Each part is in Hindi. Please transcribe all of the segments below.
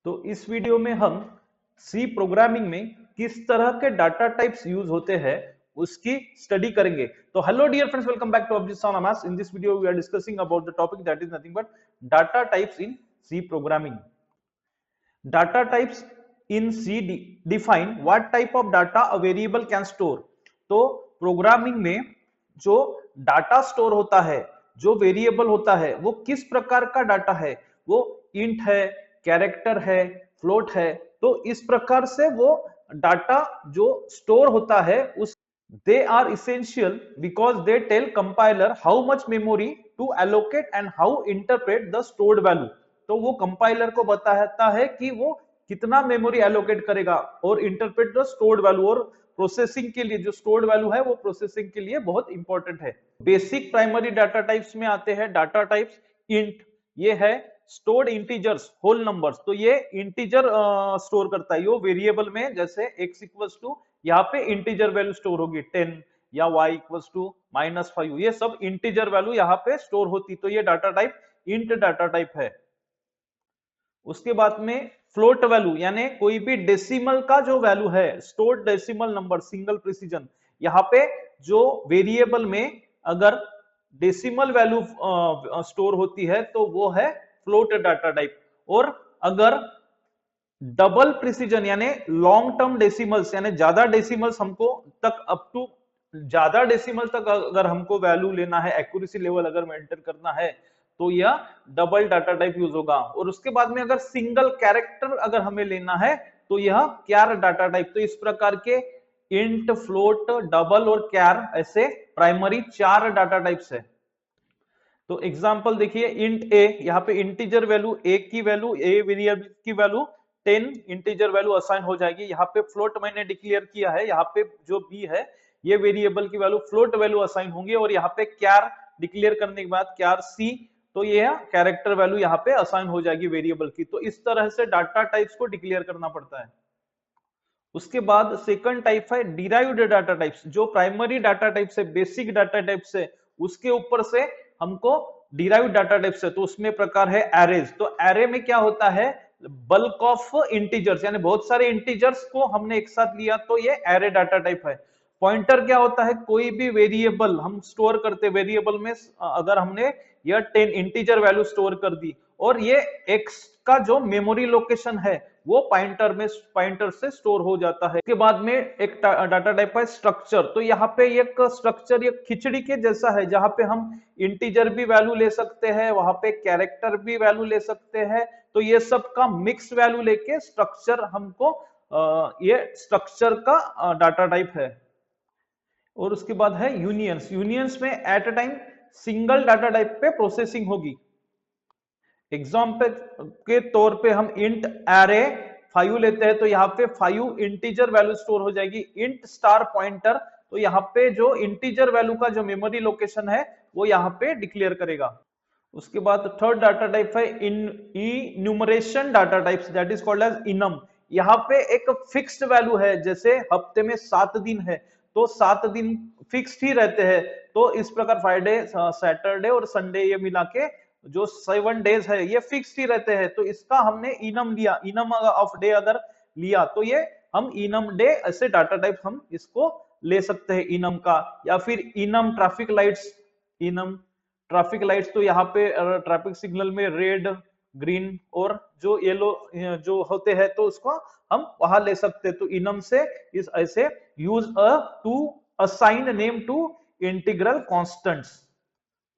तो इस वीडियो में हम सी प्रोग्रामिंग में किस तरह के डाटा टाइप्स यूज होते हैं उसकी स्टडी करेंगे। तो hello dear friends, welcome back to Abhijeet Savna maths. In this video we are discussing about the topic that is nothing but data types in C programming. Data types in C define what type of data a variable can store। तो प्रोग्रामिंग में जो डाटा स्टोर होता है, जो वेरिएबल होता है, वो किस प्रकार का डाटा है, वो इंट है, कैरेक्टर है, फ्लोट है। तो इस प्रकार से वो डाटा जो स्टोर होता है उस they are essential because they tell compiler how much memory to allocate and how interpret the stored value। तो वो कंपाइलर को बताता है कि वो कितना मेमोरी एलोकेट करेगा और इंटरप्रेट द स्टोर्ड वैल्यू, और प्रोसेसिंग के लिए जो स्टोर्ड वैल्यू है वो प्रोसेसिंग के लिए बहुत इंपॉर्टेंट है। बेसिक प्राइमरी डाटा टाइप्स में आते हैं डाटा टाइप्स इंट। ये है स्टोर्ड इंटीजर्स, होल नंबर्स। तो ये इंटीजर स्टोर करता है। यो वेरिएबल में जैसे x इक्वल्स टू, यहाँ पे इंटीजर वैल्यू स्टोर होगी 10 या y इक्वल्स टू -5, ये सब इंटीजर वैल्यू यहाँ पे स्टोर होती। तो ये data type int data type है। उसके बाद में फ्लोट वैल्यू, यानी कोई भी डेसिमल का जो वैल्यू है, stored decimal number, single precision. यहाँ पे जो वेरिएबल में अगर डेसिमल वैल्यू स्टोर होती है तो वो है फ्लोट डाटा टाइप। और अगर डबल प्रिसीजन यानी लॉन्ग टर्म डेसिमल्स, यानी ज्यादा डेसिमल्स हमको तक अप टू ज्यादा डेसिमल तक अगर हमको वैल्यू लेना है, एक्यूरेसी लेवल अगर मेंटेन करना है, तो यह डबल डाटा टाइप यूज होगा। और उसके बाद में अगर सिंगल कैरेक्टर अगर हमें लेना है तो यह क्यार डाटा टाइप। तो इस प्रकार के इंट, फ्लोट, डबल और क्यार ऐसे प्राइमरी 4 डाटा टाइप्स है। तो एग्जांपल देखिए, इंट ए, यहाँ पे इंटीजर वैल्यू ए की वैल्यू, ए वेरिएबल की वैल्यू 10 इंटीजर वैल्यू असाइन हो जाएगी। यहाँ पे फ्लोट मैंने डिक्लेयर किया है, यहाँ पे जो बी है ये वेरिएबल की वैल्यू फ्लोट वैल्यू असाइन होंगे। और यहाँ पे क्यार डिक्लेयर करने के बाद क्यार सी, तो ये कैरेक्टर वैल्यू यहाँ पे असाइन हो जाएगी वेरिएबल की। तो इस तरह से डाटा टाइप्स को डिक्लेयर करना पड़ता है। उसके बाद सेकंड टाइप है डिराइव्ड डाटा टाइप्स। जो प्राइमरी डाटा टाइप से, बेसिक डाटा टाइप से, उसके ऊपर से हमको डिराइव्ड डाटा टाइप से, तो उसमें प्रकार है एरेज। तो एरे में क्या होता है, बल्क ऑफ इंटीजर्स, यानी बहुत सारे इंटीजर्स को हमने एक साथ लिया, तो ये एरे डाटा टाइप है। पॉइंटर क्या होता है, कोई भी वेरिएबल हम स्टोर करते, वेरिएबल में अगर हमने यह 10 इंटीजर वैल्यू स्टोर कर दी और ये x का जो मेमोरी लोकेशन है वो पॉइंटर से स्टोर हो जाता है। उसके बाद में एक डाटा टाइप है स्ट्रक्चर। तो यहाँ पे एक स्ट्रक्चर एक खिचड़ी के जैसा है, जहां पे हम इंटीजर भी वैल्यू ले सकते हैं, वहां पे कैरेक्टर भी वैल्यू ले सकते हैं। तो ये सब का मिक्स वैल्यू लेके स्ट्रक्चर हमको ये स्ट्रक्चर का डाटा टाइप है। और उसके बाद है यूनियंस। यूनियंस में at a time single data type पे प्रोसेसिंग होगी। एग्जाम्पल के तौर पे हम इंट एरे 5 लेते हैं, तो यहाँ पे 5 इंटीजर वैल्यू स्टोर हो जाएगी। इंट स्टार पॉइंटर, तो यहाँ पे जो इंटीजर वैल्यू का जो मेमोरी लोकेशन है वो यहाँ पे डिक्लेयर करेगा। उसके बाद थर्ड डाटा टाइप है enumeration data types, that is called as enum. यहाँ पे एक फिक्स्ड वैल्यू है, जैसे हफ्ते में 7 दिन है तो 7 दिन फिक्स्ड ही रहते हैं। तो इस प्रकार फ्राइडे, सैटरडे और संडे ये मिला के जो 7 डेज है ये फिक्स्ड ही रहते हैं। तो इसका हमने इनम लिया, इनम ऑफ डे अगर लिया तो ये हम इनम डे, ऐसे डाटा टाइप हम इसको ले सकते हैं इनम का। या फिर enum traffic lights, enum traffic lights, तो यहाँ पे ट्रैफिक सिग्नल में रेड, ग्रीन और जो येलो जो होते हैं तो उसको हम वहां ले सकते हैं। तो इनम से इस ऐसे use to assign name to integral constants.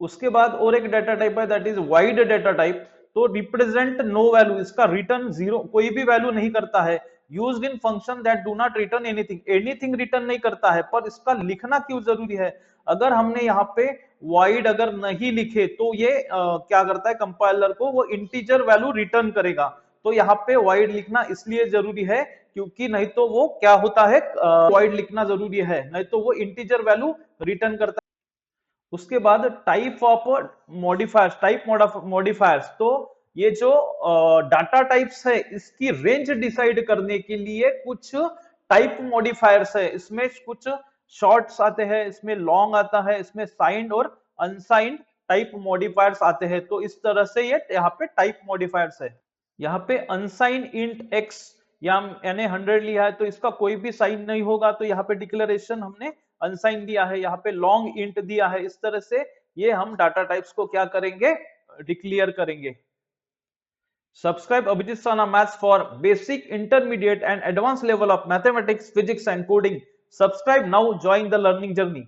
उसके बाद और एक डाटा टाइप है that is void data type. तो रिप्रेजेंट नो वैल्यू, इसका रिटर्न जीरो, कोई भी वैल्यू नहीं करता है। Used in function that do not return anything, anything return नहीं करता है। पर इसका लिखना क्यों जरूरी है, अगर हमने यहाँ पे वाइड अगर नहीं लिखे तो ये क्या करता है, कंपाइलर को वो इंटीजर वैल्यू रिटर्न करेगा। तो यहाँ पे वाइड लिखना इसलिए जरूरी है क्योंकि नहीं तो वो क्या होता है, वाइड लिखना जरूरी है, नहीं तो वो इंटीजर वैल्यू रिटर्न करता है। उसके बाद type of modifiers, type modifiers. तो ये जो डाटा टाइप्स है इसकी रेंज डिसाइड करने के लिए कुछ टाइप मॉडिफायर्स है। इसमें कुछ शॉर्ट्स आते हैं, इसमें लॉन्ग आता है, इसमें साइंड और अनसाइंड टाइप मॉडिफायर्स आते हैं। तो इस तरह से ये यहाँ पे टाइप मॉडिफायर्स है। यहाँ पे अनसाइन इंट एक्स या मैंने 100 लिया है तो इसका कोई भी साइन नहीं होगा, तो यहाँ पे डिक्लेरेशन हमने अनसाइन दिया है, यहाँ पे लॉन्ग इंट दिया है। इस तरह से ये हम डाटा टाइप्स को क्या करेंगे, डिक्लेयर करेंगे। Subscribe Abhijit Sana Maths for basic, intermediate and advanced level of mathematics, physics and coding. Subscribe now, join the learning journey.